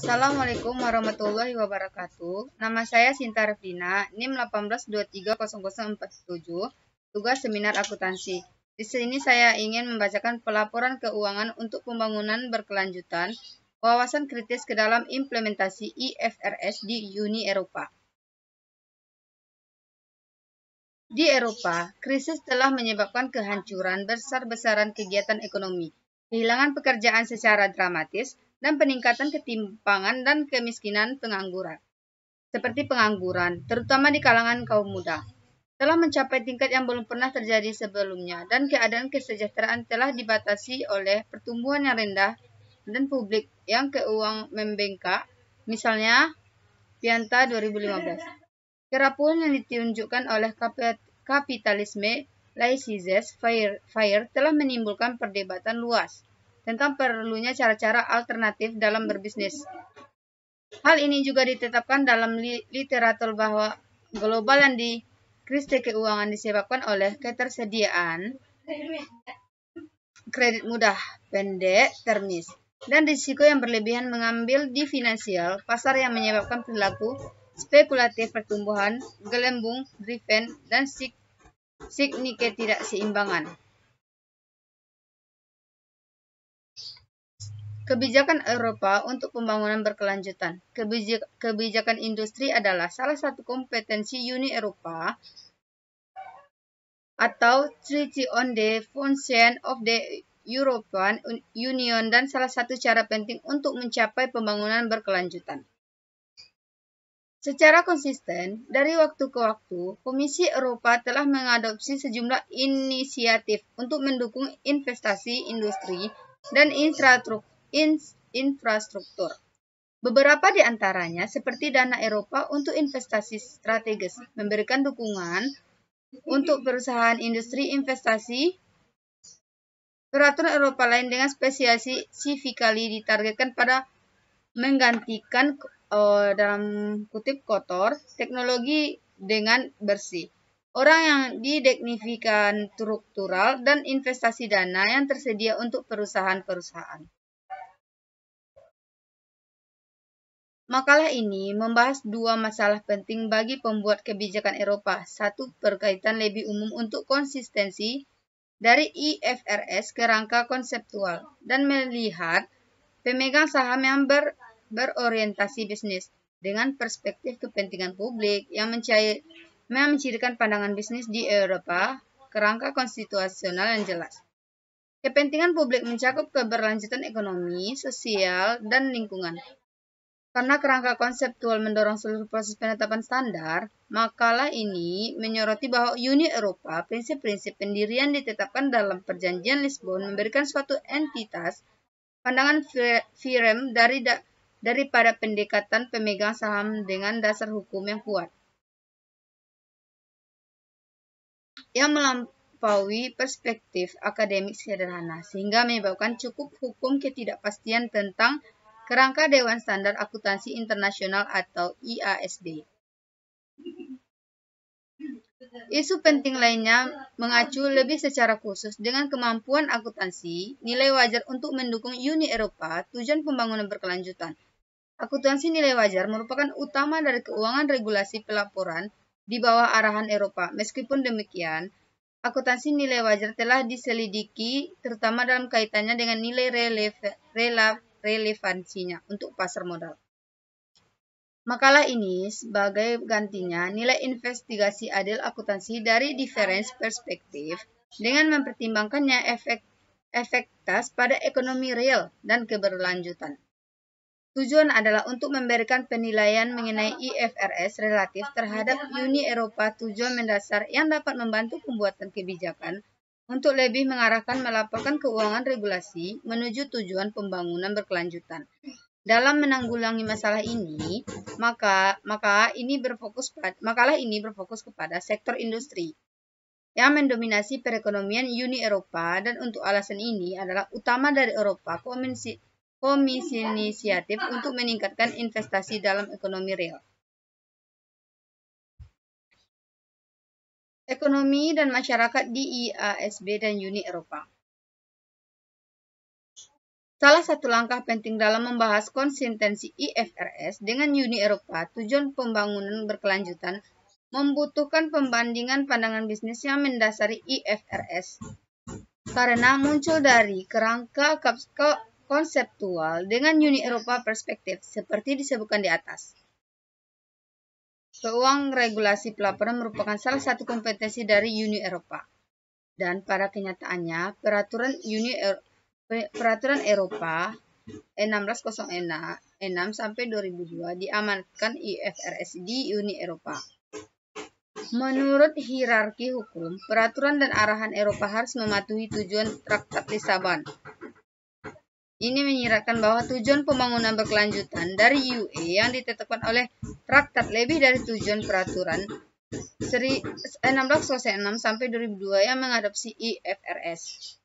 Assalamualaikum warahmatullahi wabarakatuh. Nama saya Sinta Revdina, NIM 18230047, tugas seminar akuntansi. Di sini saya ingin membacakan pelaporan keuangan untuk pembangunan berkelanjutan, wawasan kritis ke dalam implementasi IFRS di Uni Eropa. Di Eropa, krisis telah menyebabkan kehancuran besar-besaran kegiatan ekonomi, kehilangan pekerjaan secara dramatis, dan peningkatan ketimpangan dan kemiskinan pengangguran. Seperti pengangguran, terutama di kalangan kaum muda, telah mencapai tingkat yang belum pernah terjadi sebelumnya, dan keadaan kesejahteraan telah dibatasi oleh pertumbuhan yang rendah dan publik yang keuangan membengkak, misalnya Pianta 2015. Kerapuhan yang ditunjukkan oleh kapitalisme laissez-faire telah menimbulkan perdebatan luas tentang perlunya cara-cara alternatif dalam berbisnis. Hal ini juga ditetapkan dalam literatur bahwa global yang di krisis keuangan disebabkan oleh ketersediaan kredit mudah, pendek, termis, dan risiko yang berlebihan mengambil di finansial pasar yang menyebabkan perilaku spekulatif pertumbuhan, gelembung, driven, dan ketidakseimbangan. Kebijakan Eropa untuk pembangunan berkelanjutan. Kebijakan industri adalah salah satu kompetensi Uni Eropa atau Treaty on the Foundation of the European Union dan salah satu cara penting untuk mencapai pembangunan berkelanjutan. Secara konsisten, dari waktu ke waktu, Komisi Eropa telah mengadopsi sejumlah inisiatif untuk mendukung investasi industri dan infrastruktur. Beberapa di antaranya, seperti dana Eropa untuk investasi strategis, memberikan dukungan untuk perusahaan industri investasi. Peraturan Eropa lain dengan spesifikasi ditargetkan pada menggantikan dalam kutip kotor teknologi dengan bersih. Orang yang dideknifikan struktural dan investasi dana yang tersedia untuk perusahaan-perusahaan. Makalah ini membahas dua masalah penting bagi pembuat kebijakan Eropa. Satu, berkaitan lebih umum untuk konsistensi dari IFRS ke rangka konseptual dan melihat pemegang saham yang berorientasi bisnis dengan perspektif kepentingan publik yang mencirikan pandangan bisnis di Eropa kerangka konstitusional yang jelas. Kepentingan publik mencakup keberlanjutan ekonomi, sosial, dan lingkungan. Karena kerangka konseptual mendorong seluruh proses penetapan standar, makalah ini menyoroti bahwa Uni Eropa, prinsip-prinsip pendirian ditetapkan dalam Perjanjian Lisbon memberikan suatu entitas pandangan firm daripada pendekatan pemegang saham dengan dasar hukum yang kuat, yang melampaui perspektif akademik sederhana, sehingga menyebabkan cukup hukum ketidakpastian tentang kerangka Dewan Standar Akuntansi Internasional atau IASB. Isu penting lainnya mengacu lebih secara khusus dengan kemampuan akuntansi, nilai wajar untuk mendukung Uni Eropa, tujuan pembangunan berkelanjutan. Akuntansi nilai wajar merupakan utama dari keuangan regulasi pelaporan di bawah arahan Eropa. Meskipun demikian, akuntansi nilai wajar telah diselidiki terutama dalam kaitannya dengan nilai relevansinya untuk pasar modal. Makalah ini sebagai gantinya nilai investigasi adil akuntansi dari diferensi perspektif dengan mempertimbangkannya efektivitas pada ekonomi real dan keberlanjutan. Tujuan adalah untuk memberikan penilaian mengenai IFRS relatif terhadap Uni Eropa, tujuan mendasar yang dapat membantu pembuatan kebijakan untuk lebih mengarahkan melaporkan keuangan regulasi menuju tujuan pembangunan berkelanjutan. Dalam menanggulangi masalah ini, makalah ini berfokus kepada sektor industri yang mendominasi perekonomian Uni Eropa, dan untuk alasan ini adalah utama dari Eropa Komisi inisiatif untuk meningkatkan investasi dalam ekonomi real. Ekonomi dan masyarakat di IASB dan Uni Eropa. Salah satu langkah penting dalam membahas konsistensi IFRS dengan Uni Eropa, tujuan pembangunan berkelanjutan membutuhkan pembandingan pandangan bisnis yang mendasari IFRS. Karena muncul dari kerangka konseptual dengan Uni Eropa perspektif, seperti disebutkan di atas. Keuangan regulasi pelaporan merupakan salah satu kompetensi dari Uni Eropa. Dan pada kenyataannya, Peraturan Eropa 1606/2002 diamanatkan IFRS di Uni Eropa. Menurut hierarki hukum, peraturan dan arahan Eropa harus mematuhi tujuan Traktat Lisabon. Ini menyiratkan bahwa tujuan pembangunan berkelanjutan dari UE yang ditetapkan oleh traktat lebih dari tujuan peraturan 1606/2002 yang mengadopsi IFRS.